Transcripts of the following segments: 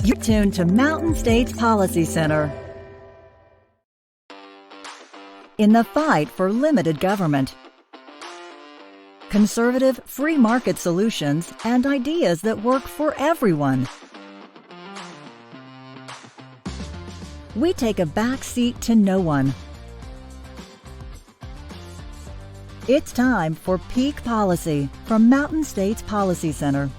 You're tuned to Mountain States Policy Center. In the fight for limited government, conservative free market solutions and ideas that work for everyone. We take a back seat to no one. It's time for Peak Policy from Mountain States Policy Center.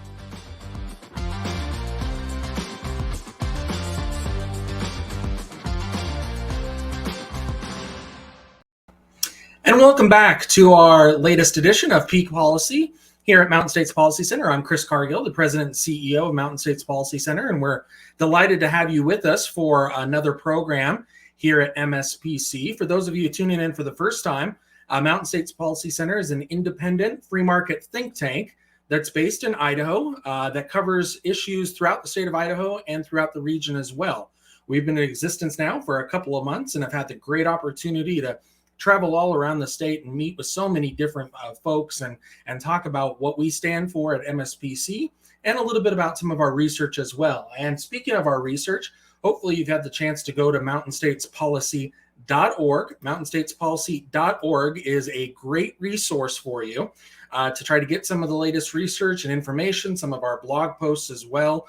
And welcome back to our latest edition of Peak Policy here at Mountain States Policy Center. I'm Chris Cargill, the President and CEO of Mountain States Policy Center, and we're delighted to have you with us for another program here at MSPC. For those of you tuning in for the first time, Mountain States Policy Center is an independent free market think tank that's based in Idaho that covers issues throughout the state of Idaho and throughout the region as well. We've been in existence now for a couple of months and have had the great opportunity to travel all around the state and meet with so many different folks and talk about what we stand for at MSPC and a little bit about some of our research as well. And speaking of our research, hopefully you've had the chance to go to mountainstatespolicy.org. Mountainstatespolicy.org is a great resource for you to try to get some of the latest research and information, some of our blog posts as well.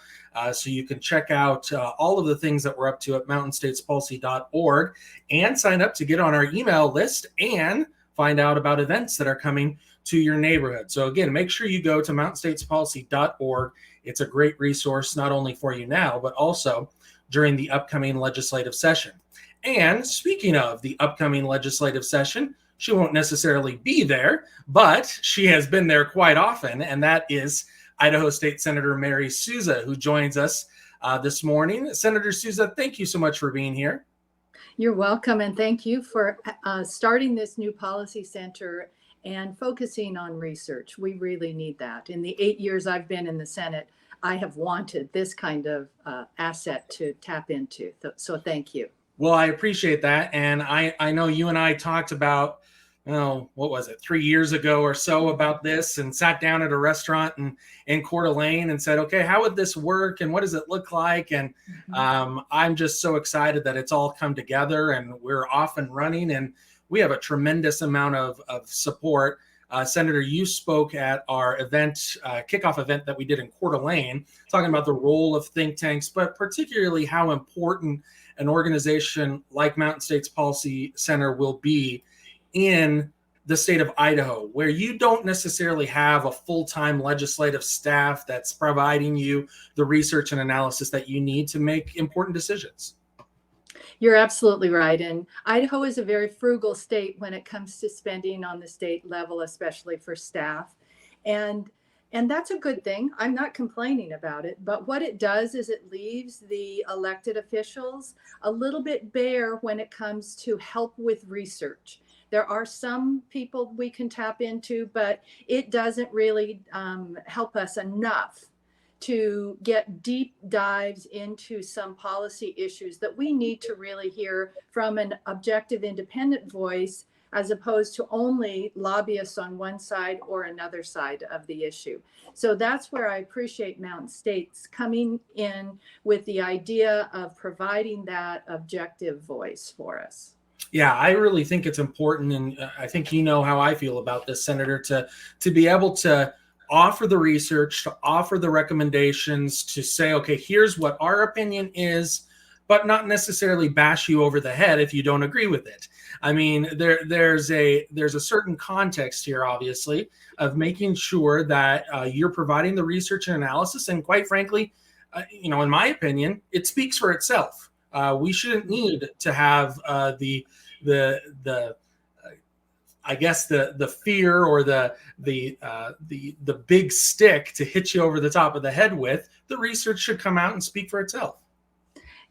So you can check out all of the things that we're up to at mountainstatespolicy.org and sign up to get on our email list and find out about events that are coming to your neighborhood. So again, make sure you go to mountainstatespolicy.org. It's a great resource, not only for you now, but also during the upcoming legislative session. And speaking of the upcoming legislative session, she won't necessarily be there, but she has been there quite often, and that is Idaho State Senator Mary Souza, who joins us this morning. Senator Souza, thank you so much for being here. You're welcome, and thank you for starting this new policy center and focusing on research. We really need that. In the 8 years I've been in the Senate, I have wanted this kind of asset to tap into. So thank you. Well, I appreciate that. And I know you and I talked about, what was it, 3 years ago or so about this, and sat down at a restaurant in Coeur d'Alene and said, okay, how would this work and what does it look like? And I'm just so excited that it's all come together and we're off and running, and we have a tremendous amount of support. Senator, you spoke at our event, kickoff event that we did in Coeur d'Alene, talking about the role of think tanks, but particularly how important an organization like Mountain States Policy Center will be in the state of Idaho, where you don't necessarily have a full-time legislative staff that's providing you the research and analysis that you need to make important decisions. You're absolutely right. And Idaho is a very frugal state when it comes to spending on the state level, especially for staff. And that's a good thing. I'm not complaining about it. But what it does is it leaves the elected officials a little bit bare when it comes to help with research. There are some people we can tap into, but it doesn't really help us enough to get deep dives into some policy issues that we need to really hear from an objective, independent voice, as opposed to only lobbyists on one side or another side of the issue. So that's where I appreciate Mountain States coming in with the idea of providing that objective voice for us. Yeah, I really think it's important, and I think you know how I feel about this, Senator, to be able to offer the research, to offer the recommendations, to say, okay, here's what our opinion is, but not necessarily bash you over the head if you don't agree with it. I mean, there's a certain context here, obviously, of making sure that you're providing the research and analysis, and quite frankly, in my opinion, it speaks for itself. We shouldn't need to have the fear or the big stick to hit you over the top of the head with. The research should come out and speak for itself.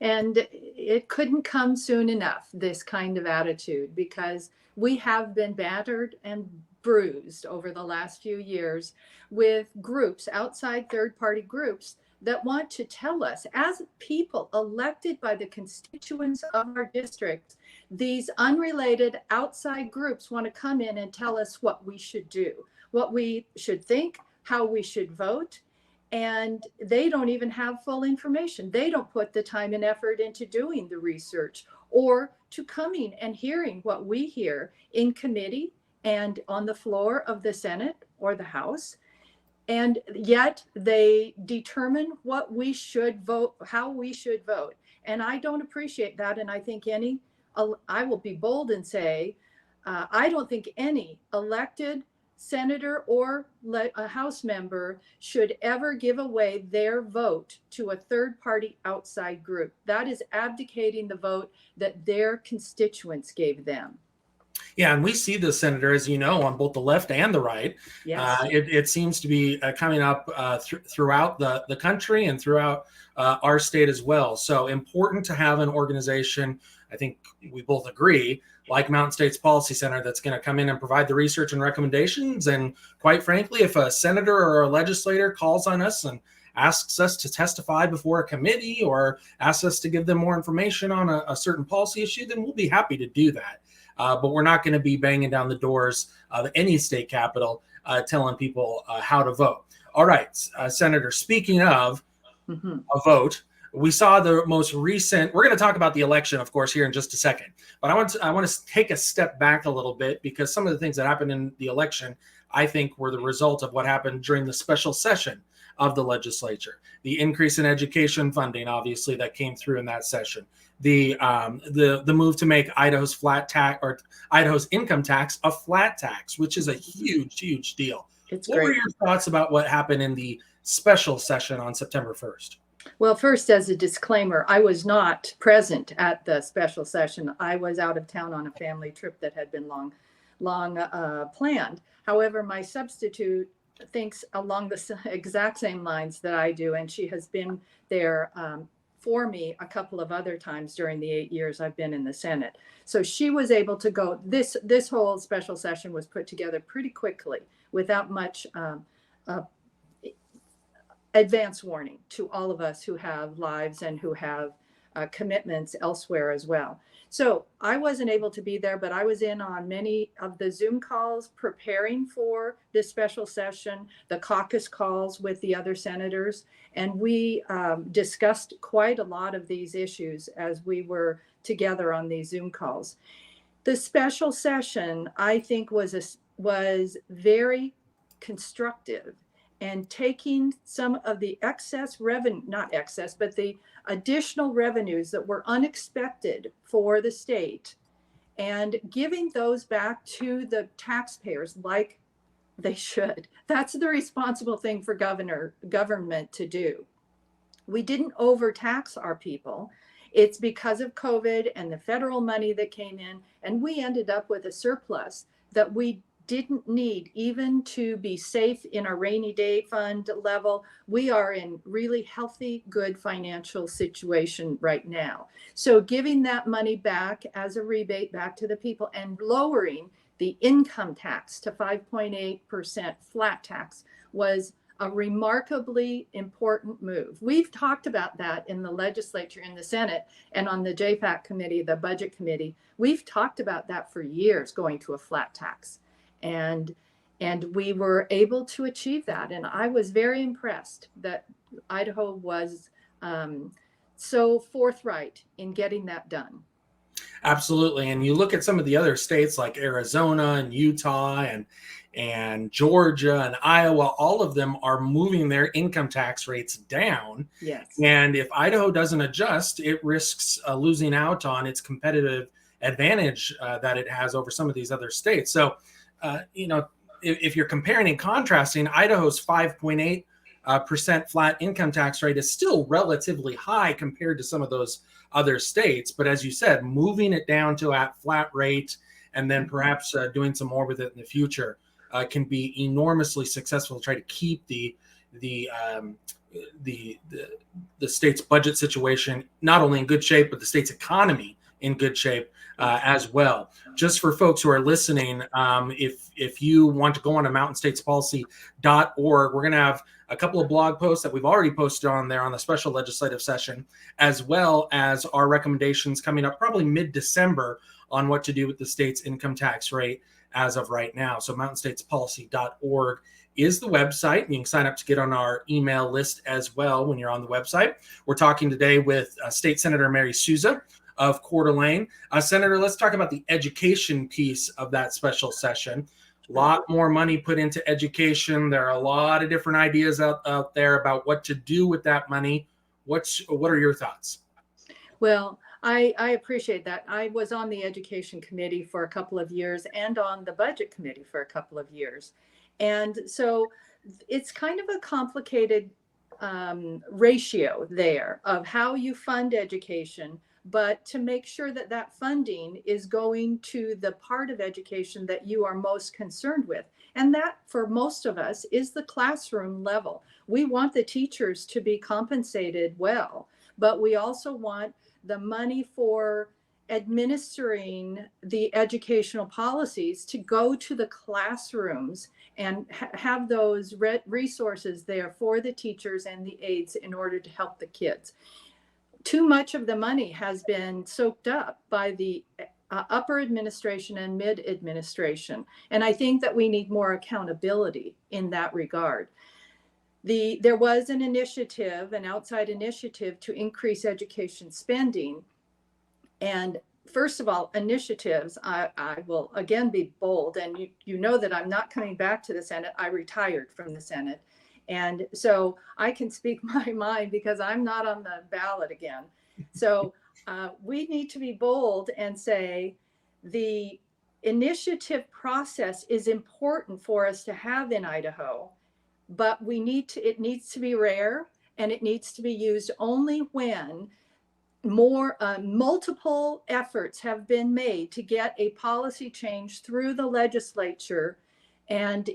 And it couldn't come soon enough, this kind of attitude, because we have been battered and bruised over the last few years with groups, outside third-party groups, that want to tell us, as people elected by the constituents of our districts, these unrelated outside groups want to come in and tell us what we should do, what we should think, how we should vote. and they don't even have full information. They don't put the time and effort into doing the research or to coming and hearing what we hear in committee and on the floor of the Senate or the House. And yet they determine what we should vote, how we should vote. And I don't appreciate that. And I think I will be bold and say, I don't think any elected senator or a House member should ever give away their vote to a third party outside group. That is abdicating the vote that their constituents gave them. Yeah, and we see this, Senator, as you know, on both the left and the right. Yes. It seems to be coming up throughout the country and throughout our state as well. So important to have an organization, I think we both agree, like Mountain States Policy Center, that's going to come in and provide the research and recommendations. And quite frankly, if a senator or a legislator calls on us and asks us to testify before a committee or asks us to give them more information on a certain policy issue, then we'll be happy to do that. But we're not going to be banging down the doors of any state capitol telling people how to vote. All right, Senator, speaking of a vote, we saw the most recent, we're going to talk about the election, of course, here in just a second. But I want to take a step back a little bit, because some of the things that happened in the election, I think, were the result of what happened during the special session of the legislature. The increase in education funding, obviously, that came through in that session. The move to make Idaho's flat tax, or Idaho's income tax, a flat tax, which is a huge deal. It's what great. were your thoughts about what happened in the special session on September 1st? Well, first, as a disclaimer, I was not present at the special session. I was out of town on a family trip that had been long planned. However, my substitute thinks along the exact same lines that I do, and she has been there for me a couple of other times during the 8 years I've been in the Senate. So she was able to go. This whole special session was put together pretty quickly without much advance warning to all of us who have lives and who have commitments elsewhere as well. So I wasn't able to be there, but I was in on many of the Zoom calls preparing for this special session, the caucus calls with the other senators, and we discussed quite a lot of these issues as we were together on these Zoom calls. The special session, I think, was very constructive, and taking some of the excess revenue, not excess, but the additional revenues that were unexpected for the state and giving those back to the taxpayers like they should. That's the responsible thing for government to do. We didn't overtax our people. It's because of COVID and the federal money that came in, and we ended up with a surplus that we didn't need even to be safe in a rainy day fund level. We are in really healthy, good financial situation right now. So giving that money back as a rebate back to the people and lowering the income tax to 5.8% flat tax was a remarkably important move. We've talked about that in the legislature, in the Senate, and on the JPAC committee, the budget committee. We've talked about that for years, going to a flat tax. And we were able to achieve that. And I was very impressed that Idaho was so forthright in getting that done. Absolutely. And you look at some of the other states like Arizona and Utah and Georgia and Iowa, all of them are moving their income tax rates down. Yes. And if Idaho doesn't adjust, it risks losing out on its competitive advantage that it has over some of these other states. So, if you're comparing and contrasting, Idaho's 5.8% flat income tax rate is still relatively high compared to some of those other states. But as you said, moving it down to a flat rate and then perhaps doing some more with it in the future can be enormously successful to try to keep the state's budget situation not only in good shape, but the state's economy in good shape as well. Just for folks who are listening, if you want to go on to mountainstatespolicy.org, we're going to have a couple of blog posts that we've already posted on there on the special legislative session, as well as our recommendations coming up probably mid-December on what to do with the state's income tax rate as of right now. So mountainstatespolicy.org is the website. You can sign up to get on our email list as well when you're on the website. We're talking today with State Senator Mary Souza of Coeur d'Alene. Senator, let's talk about the education piece of that special session. A lot more money put into education. There are a lot of different ideas out there about what to do with that money. What are your thoughts? Well, I appreciate that. I was on the education committee for a couple of years and on the budget committee for a couple of years. And so it's kind of a complicated ratio there of how you fund education, but to make sure that that funding is going to the part of education that you are most concerned with. And that, for most of us, is the classroom level. We want the teachers to be compensated well, but we also want the money for administering the educational policies to go to the classrooms and have those resources there for the teachers and the aides in order to help the kids. Too much of the money has been soaked up by the upper administration and mid administration. And I think that we need more accountability in that regard. There was an initiative, an outside initiative to increase education spending. And first of all, initiatives, I will again be bold, and you know that I'm not coming back to the Senate. I retired from the Senate. And so I can speak my mind because I'm not on the ballot again. So we need to be bold and say the initiative process is important for us to have in Idaho, but it needs to be rare, and it needs to be used only when multiple efforts have been made to get a policy change through the legislature and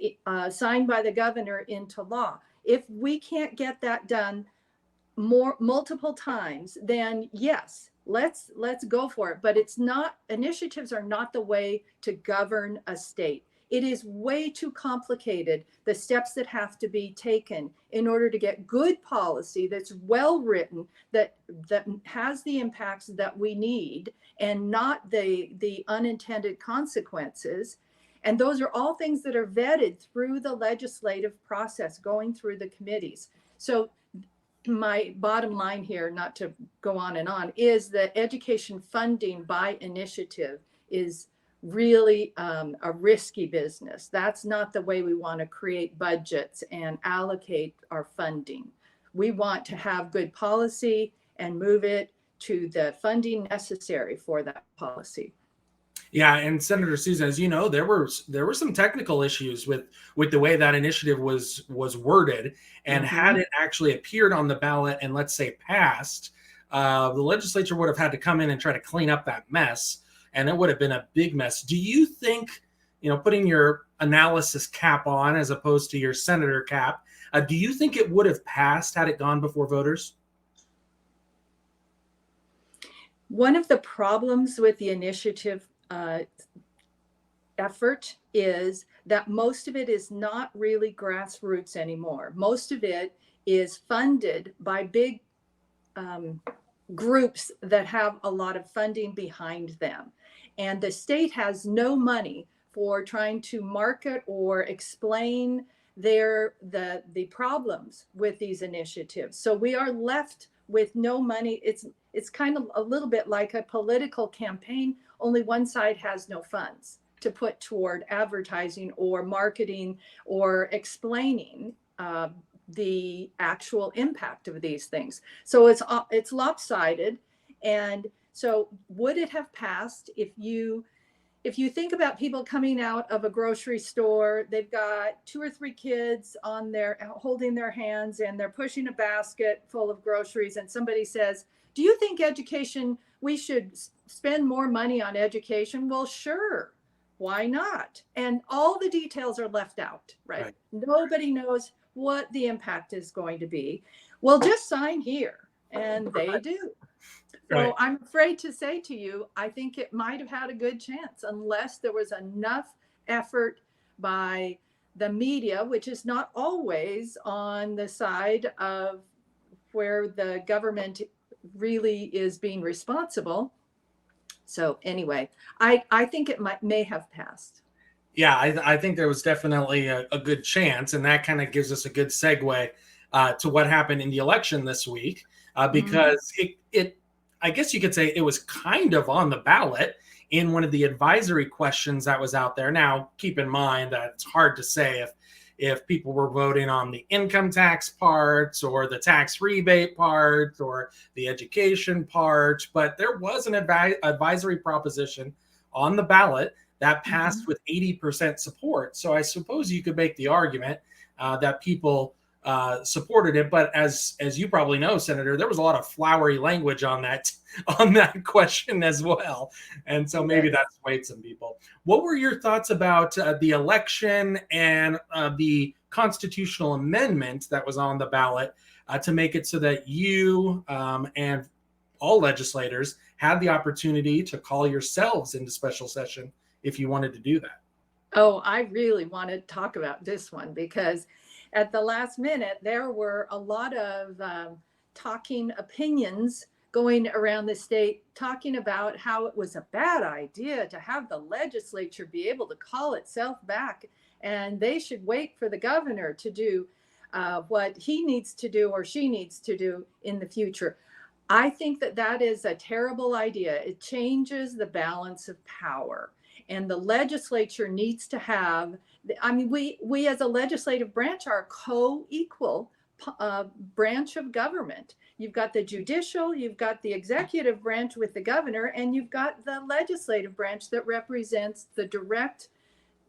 signed by the governor into law. If we can't get that done multiple times, then yes, let's go for it. But initiatives are not the way to govern a state. It is way too complicated, the steps that have to be taken in order to get good policy that's well written, that has the impacts that we need and not the unintended consequences. And those are all things that are vetted through the legislative process, going through the committees. So my bottom line here, not to go on and on, is that education funding by initiative is really a risky business. That's not the way we want to create budgets and allocate our funding. We want to have good policy and move it to the funding necessary for that policy. Yeah, and Senator Souza, as you know, there were some technical issues with the way that initiative was worded, and had it actually appeared on the ballot and, let's say, passed, the legislature would have had to come in and try to clean up that mess, and it would have been a big mess. Do you think, putting your analysis cap on as opposed to your senator cap, do you think it would have passed had it gone before voters? One of the problems with the initiative effort is that most of it is not really grassroots anymore. Most of it is funded by big groups that have a lot of funding behind them. And the state has no money for trying to market or explain the problems with these initiatives. So we are left with no money. It's kind of a little bit like a political campaign, only one side has no funds to put toward advertising or marketing or explaining the actual impact of these things. So it's lopsided. And so would it have passed if you think about people coming out of a grocery store, they've got 2 or 3 kids holding their hands, and they're pushing a basket full of groceries, and somebody says, do you think we should spend more money on education? Well, sure. Why not? And all the details are left out, right? Nobody knows what the impact is going to be. Well, just sign here. And they do. So I'm afraid to say to you, I think it might have had a good chance unless there was enough effort by the media, which is not always on the side of where the government really is being responsible. So anyway, I think it may have passed. Yeah, I think there was definitely a good chance, and that kind of gives us a good segue to what happened in the election this week, Mhm. because I guess you could say it was kind of on the ballot in one of the advisory questions that was out there. Now, keep in mind that it's hard to say if people were voting on the income tax parts or the tax rebate part or the education part, but there was an advisory proposition on the ballot that passed Mhm. with 80% support. So I suppose you could make the argument that people supported it. But as you probably know, Senator, there was a lot of flowery language on that on that question as well, and so maybe Yes. that swayed some people. What were your thoughts about the election and the constitutional amendment that was on the ballot to make it so that you and all legislators had the opportunity to call yourselves into special session if you wanted to do that? Oh, I really want to talk about this one because at the last minute, there were a lot of talking opinions going around the state talking about how it was a bad idea to have the legislature be able to call itself back and they should wait for the governor to do what he needs to do or she needs to do in the future. I think that that is a terrible idea. It changes the balance of power. And the legislature needs to have, I mean, we as a legislative branch are a co-equal branch of government. You've got the judicial, you've got the executive branch with the governor, and you've got the legislative branch that represents the direct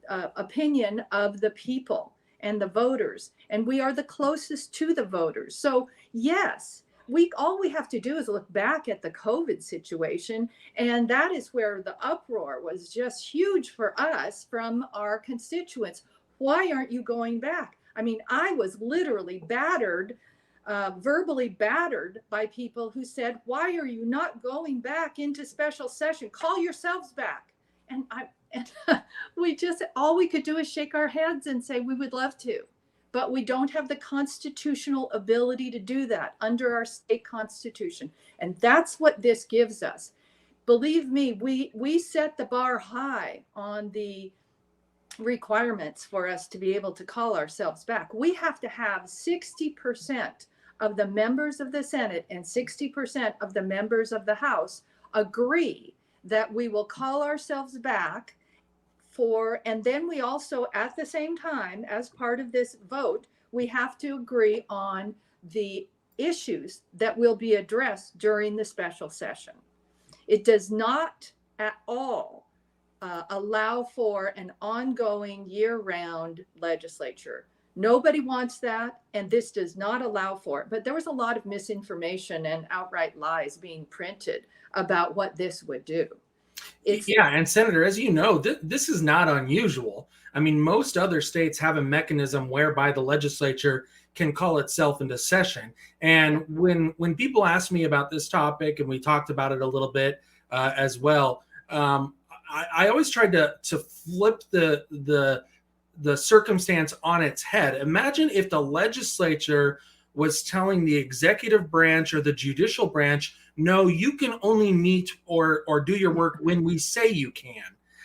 opinion of the people and the voters. And we are the closest to the voters. So, yes, all we have to do is look back at the COVID situation, and that is where the uproar was just huge for us from our constituents. Why aren't you going back? I mean, I was literally battered, verbally battered by people who said, "Why are you not going back into special session? Call yourselves back." And we just, all we could do is shake our heads and say we would love to, but we don't have the constitutional ability to do that under our state constitution. And that's what this gives us. Believe me, we set the bar high on the requirements for us to be able to call ourselves back. We have to have 60% of the members of the Senate and 60% of the members of the House agree that we will call ourselves back for, and then we also, at the same time, as part of this vote, we have to agree on the issues that will be addressed during the special session. It does not at all allow for an ongoing year-round legislature. Nobody wants that, and this does not allow for it. But there was a lot of misinformation and outright lies being printed about what this would do. It's Yeah, and Senator, as you know, this is not unusual. I mean, most other states have a mechanism whereby the legislature can call itself into session. And when people ask me about this topic, and we talked about it a little bit as well, I always tried to flip the circumstance on its head. Imagine if the legislature was telling the executive branch or the judicial branch, no, you can only meet or do your work when we say you can.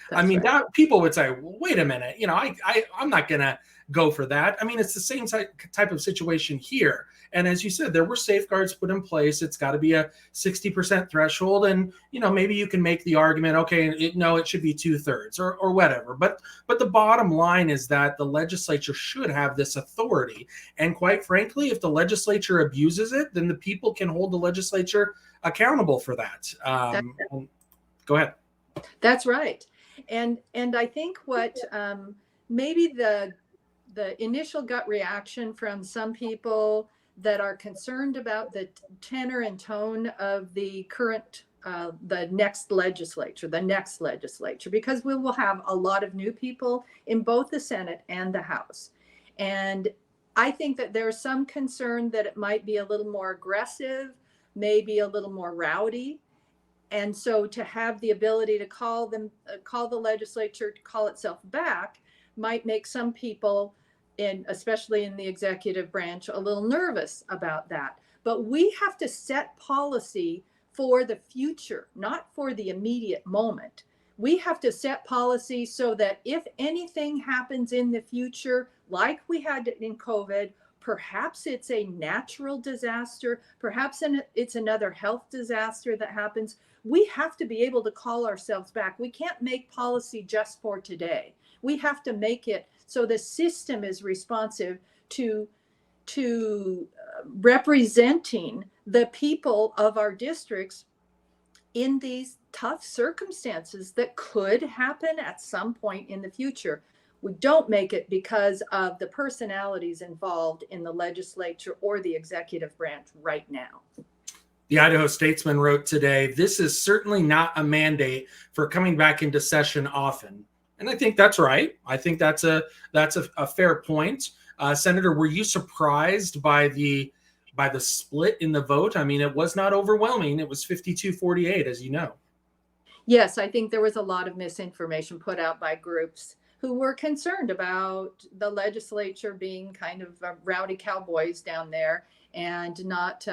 I That's mean, right. that people would say, well, wait a minute, I'm not gonna go for that. I mean, it's the same type of situation here. And as you said, there were safeguards put in place. It's got to be a 60% threshold, and maybe you can make the argument, okay, it should be 2/3 or whatever. But the bottom line is that the legislature should have this authority. And quite frankly, if the legislature abuses it, then the people can hold the legislature accountable for that. That, Go ahead. that's right. And I think what maybe the initial gut reaction from some people that are concerned about the tenor and tone of the current the next legislature, because we will have a lot of new people in both the Senate and the House. And I think that there's some concern that it might be a little more aggressive, maybe a little more rowdy. And so to have the ability to call the legislature to call itself back might make some people, especially in the executive branch, a little nervous about that. But we have to set policy for the future, not for the immediate moment. We have to set policy so that if anything happens in the future, like we had in COVID, perhaps it's a natural disaster, perhaps it's another health disaster that happens. We have to be able to call ourselves back. We can't make policy just for today. We have to make it so the system is responsive to representing the people of our districts in these tough circumstances that could happen at some point in the future. We don't make it because of the personalities involved in the legislature or the executive branch right now. The Idaho Statesman wrote today, "This is certainly not a mandate for coming back into session often." And I think that's right. I think that's a fair point. Senator, were you surprised by the split in the vote? I mean, it was not overwhelming. It was 52-48, as you know. Yes, I think there was a lot of misinformation put out by groups who were concerned about the legislature being kind of rowdy cowboys down there and not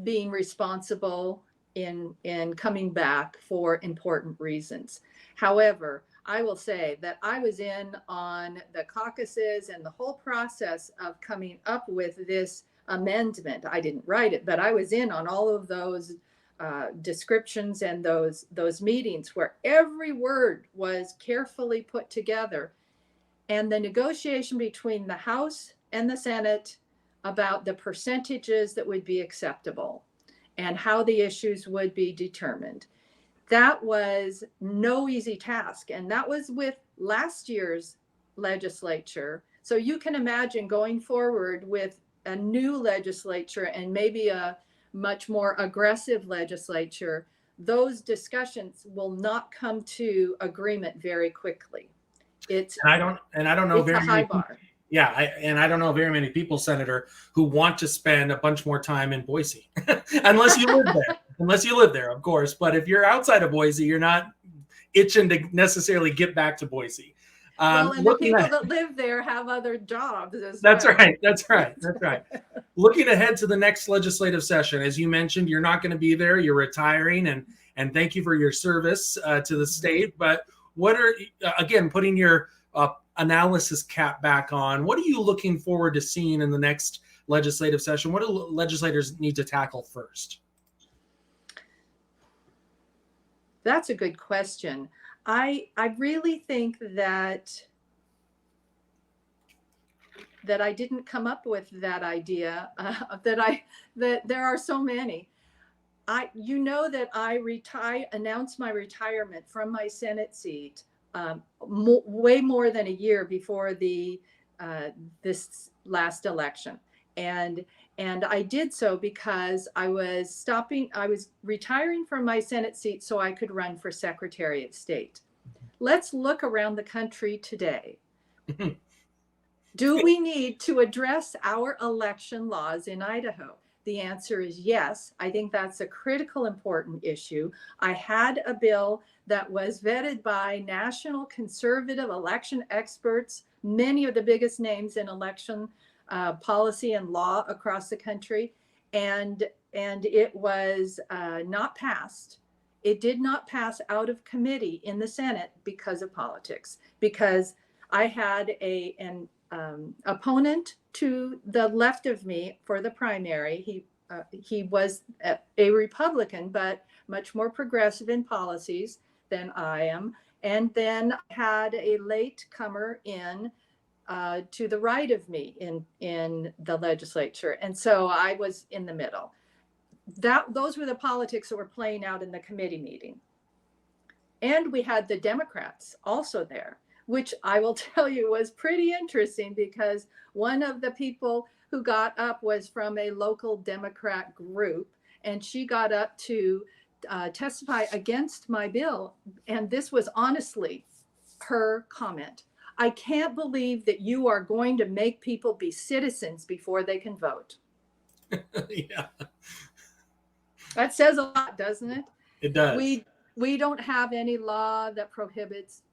being responsible in coming back for important reasons. However, I will say that I was in on the caucuses and the whole process of coming up with this amendment. I didn't write it, but I was in on all of those descriptions and those meetings where every word was carefully put together, and the negotiation between the House and the Senate about the percentages that would be acceptable and how the issues would be determined. That was no easy task. And that was with last year's legislature. So you can imagine going forward with a new legislature and maybe a much more aggressive legislature, those discussions will not come to agreement very quickly. I don't know very a high many bar. Yeah, I don't know very many people, Senator, who want to spend a bunch more time in Boise, unless you live there. Unless you live there, of course. But if you're outside of Boise, you're not itching to necessarily get back to Boise. Well, and the people that live there have other jobs as well. That's right. Looking ahead to the next legislative session, as you mentioned, you're not going to be there. You're retiring, and thank you for your service to the state. But what are, again, putting your analysis cap back on, what are you looking forward to seeing in the next legislative session? What do legislators need to tackle first? That's a good question. I really think that I didn't come up with that idea, that there are so many. You know that I announced my retirement from my Senate seat way more than a year before this last election. And I did so because I was retiring from my Senate seat so I could run for Secretary of State. Let's look around the country today. Do we need to address our election laws in Idaho? The answer is yes. I think that's a critical, important issue. I had a bill that was vetted by national conservative election experts, many of the biggest names in election policy and law across the country, and it was not passed. It did not pass out of committee in the Senate because of politics, because I had an opponent to the left of me for the primary. He was a Republican, but much more progressive in policies than I am. And then had a late comer in to the right of me in the legislature. And so I was in the middle. Those were the politics that were playing out in the committee meeting. And we had the Democrats also there, which I will tell you was pretty interesting, because one of the people who got up was from a local Democrat group, and she got up to testify against my bill. And this was honestly her comment. I can't believe that you are going to make people be citizens before they can vote. Yeah. That says a lot, doesn't it? It does. We don't have any law that prohibits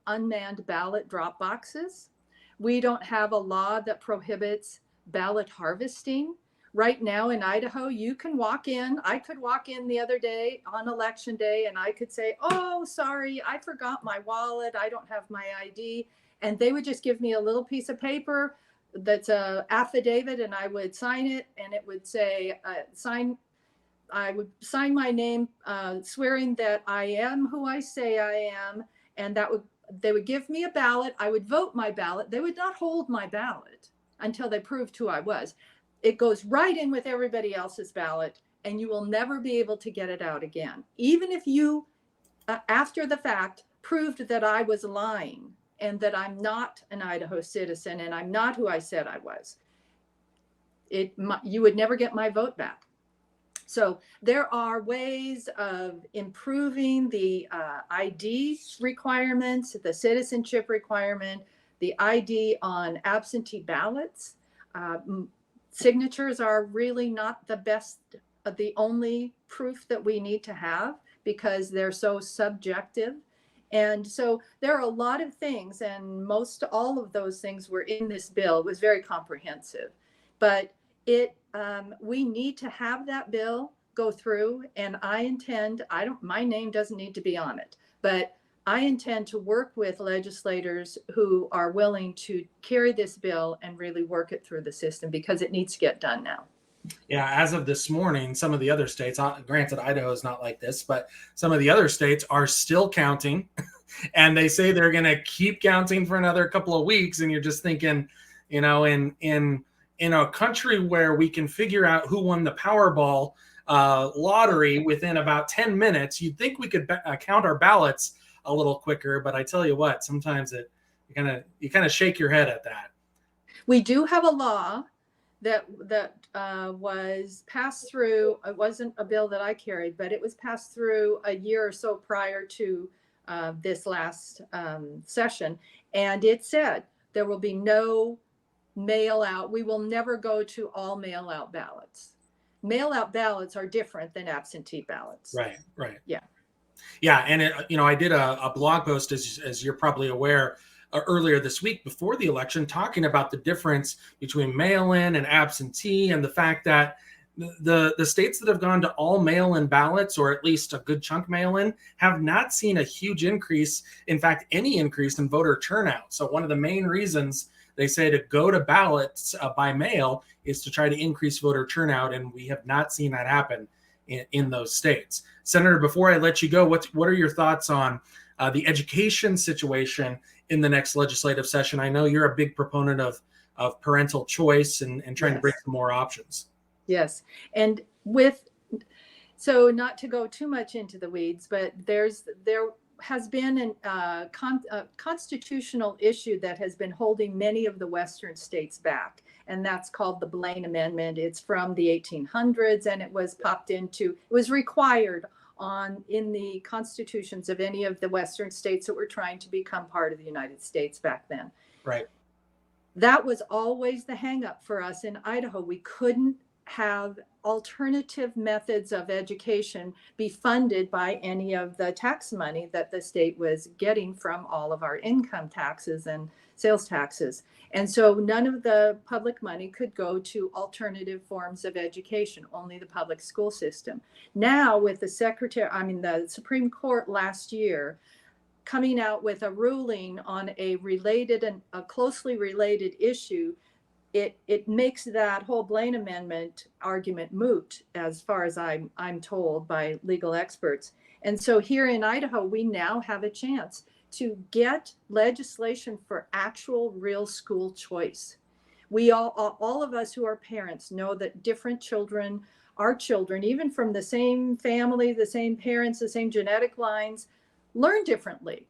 unmanned ballot drop boxes. We don't have a law that prohibits ballot harvesting. right now in Idaho, you can walk in. I could walk in the other day on election day and I could say, oh, sorry, I forgot my wallet. I don't have my ID. And they would just give me a little piece of paper that's a affidavit, and I would sign it, and it would say, I would sign my name, swearing that I am who I say I am. And they would give me a ballot. I would vote my ballot. They would not hold my ballot until they proved who I was. It goes right in with everybody else's ballot, and you will never be able to get it out again. Even if you, after the fact, proved that I was lying and that I'm not an Idaho citizen and I'm not who I said I was, you would never get my vote back. So there are ways of improving the ID requirements, the citizenship requirement, the ID on absentee ballots. Signatures are really not the only proof that we need to have, because they're so subjective. And so there are a lot of things, and all of those things were in this bill. It was very comprehensive, but we need to have that bill go through, and my name doesn't need to be on it, but I intend to work with legislators who are willing to carry this bill and really work it through the system, because it needs to get done now. Yeah, as of this morning, some of the other states, granted Idaho is not like this, but some of the other states are still counting, and they say they're going to keep counting for another couple of weeks. And you're just thinking, in a country where we can figure out who won the Powerball lottery within about 10 minutes, you'd think we could count our ballots a little quicker. But I tell you what, sometimes you kind of shake your head at that. We do have a law that was passed through. It wasn't a bill that I carried, but it was passed through a year or so prior to this last session. And it said there will be no mail out. We will never go to all mail out ballots. Mail out ballots are different than absentee ballots. Right. Yeah. And I did a blog post, as you're probably aware, earlier this week before the election, talking about the difference between mail-in and absentee, and the fact that the states that have gone to all mail-in ballots, or at least a good chunk mail-in, have not seen a huge increase, in fact, any increase in voter turnout. So one of the main reasons they say to go to ballots by mail is to try to increase voter turnout, and we have not seen that happen in those states. Senator, before I let you go, what are your thoughts on the education situation in the next legislative session? I know you're a big proponent of parental choice and trying to bring some more options. Yes. And so not to go too much into the weeds, but there has been a constitutional issue that has been holding many of the Western states back, and that's called the Blaine Amendment. It's from the 1800s, and it was required in the constitutions of any of the Western states that were trying to become part of the United States back then. Right. That was always the hang up for us in Idaho. We couldn't have alternative methods of education be funded by any of the tax money that the state was getting from all of our income taxes and sales taxes. And so none of the public money could go to alternative forms of education, only the public school system. Now with the Supreme Court last year coming out with a ruling on a closely related issue, it makes that whole Blaine Amendment argument moot, as far as I'm told by legal experts. And so here in Idaho, we now have a chance to get legislation for actual real school choice. We all of us who are parents know that different children, our children, even from the same family, the same parents, the same genetic lines, learn differently.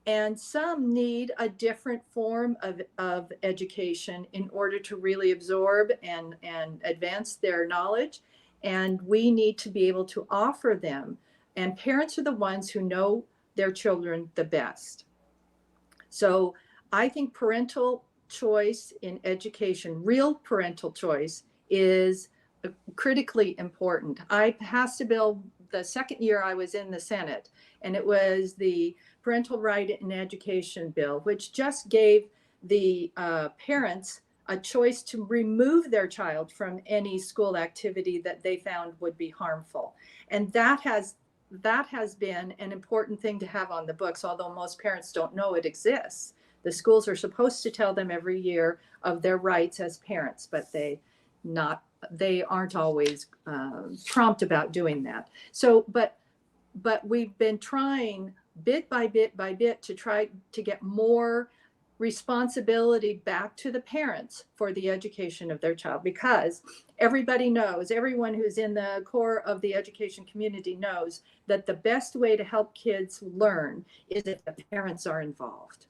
And some need a different form of education in order to really absorb and advance their knowledge. And we need to be able to offer them. And parents are the ones who know their children the best. So I think parental choice in education, real parental choice, is critically important. I passed a bill the second year I was in the Senate, and it was the Parental Right in Education bill, which just gave the parents a choice to remove their child from any school activity that they found would be harmful. And that has been an important thing to have on the books, although most parents don't know it exists. The schools are supposed to tell them every year of their rights as parents, but they aren't always prompt about doing that. So, but we've been trying bit by bit to try to get more responsibility back to the parents for the education of their child, because everybody knows, everyone who's in the core of the education community knows that the best way to help kids learn is if the parents are involved.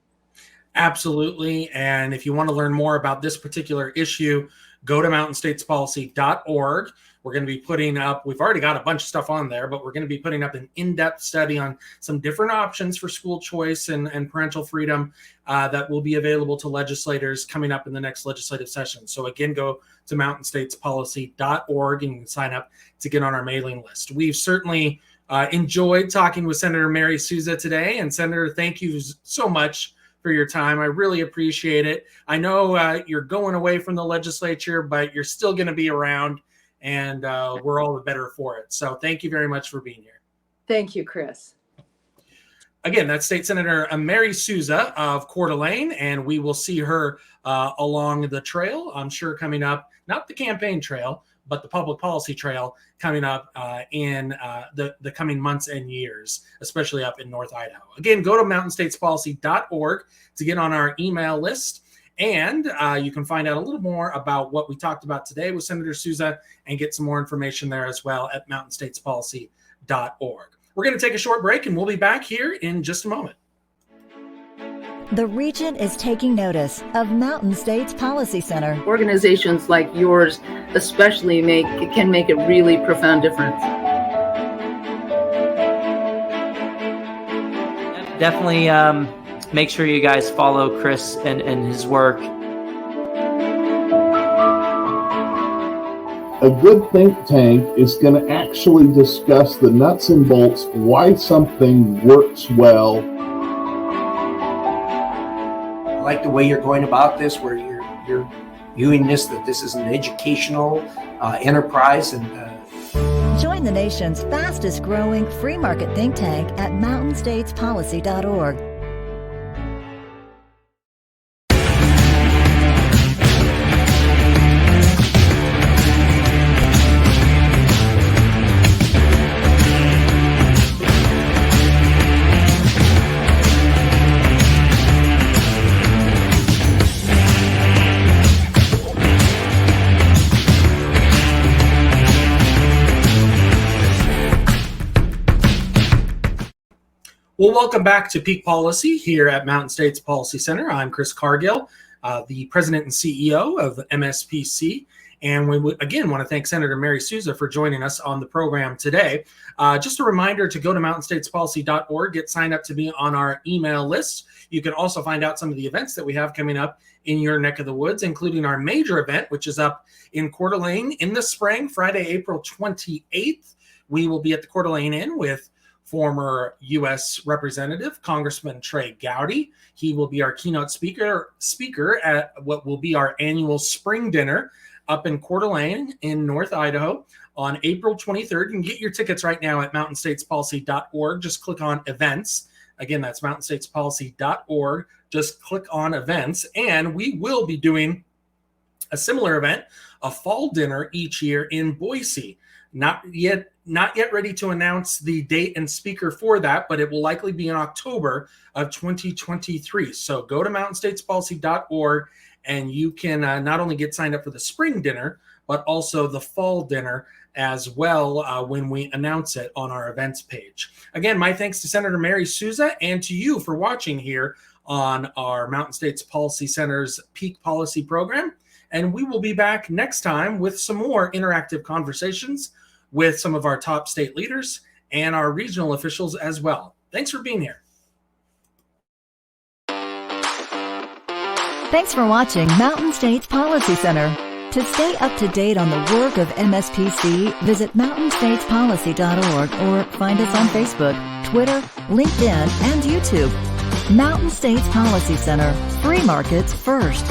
Absolutely. And if you want to learn more about this particular issue, go to mountainstatespolicy.org. We're going to be putting up, we've already got a bunch of stuff on there, but we're going to be putting up an in-depth study on some different options for school choice and parental freedom that will be available to legislators coming up in the next legislative session. So again, go to mountainstatespolicy.org and you can sign up to get on our mailing list. We've certainly enjoyed talking with Senator Mary Souza today. And Senator, thank you so much for your time. I really appreciate it. I know you're going away from the legislature, but you're still going to be around, and we're all the better for it. So thank you very much for being here. Thank you, Chris. Again, that's State Senator Mary Souza of Coeur d'Alene, and we will see her along the trail, I'm sure, coming up, not the campaign trail, but the public policy trail coming up in the coming months and years, especially up in North Idaho. Again, go to mountainstatespolicy.org to get on our email list. And you can find out a little more about what we talked about today with Senator Souza and get some more information there as well at mountainstatespolicy.org. We're going to take a short break and we'll be back here in just a moment. The region is taking notice of Mountain States Policy Center. Organizations like yours especially can make a really profound difference. Definitely make sure you guys follow Chris and his work. A good think tank is going to actually discuss the nuts and bolts, why something works well. I like the way you're going about this, where you're viewing that this is an educational enterprise. And Join the nation's fastest growing free market think tank at mountainstatespolicy.org. Well, welcome back to Peak Policy here at Mountain States Policy Center. I'm Chris Cargill, the president and CEO of MSPC. And we would, again, want to thank Senator Mary Souza for joining us on the program today. Just a reminder to go to mountainstatespolicy.org, get signed up to be on our email list. You can also find out some of the events that we have coming up in your neck of the woods, including our major event, which is up in Coeur d'Alene in the spring, Friday, April 28th. We will be at the Coeur d'Alene Inn with former U.S. Representative Congressman Trey Gowdy. He will be our keynote speaker at what will be our annual spring dinner up in Coeur d'Alene in North Idaho on April 23rd. You can get your tickets right now at mountainstatespolicy.org. Just click on events. Again, that's mountainstatespolicy.org. Just click on events. And we will be doing a similar event, a fall dinner each year in Boise. Not yet ready to announce the date and speaker for that, but it will likely be in October of 2023. So go to mountainstatespolicy.org and you can not only get signed up for the spring dinner, but also the fall dinner as well when we announce it on our events page. Again, my thanks to Senator Mary Souza and to you for watching here on our Mountain States Policy Center's Peak Policy program. And we will be back next time with some more interactive conversations with some of our top state leaders and our regional officials as well. Thanks for being here. Thanks for watching Mountain States Policy Center. To stay up to date on the work of MSPC, visit mountainstatespolicy.org or find us on Facebook, Twitter, LinkedIn, and YouTube. Mountain States Policy Center. Free markets first.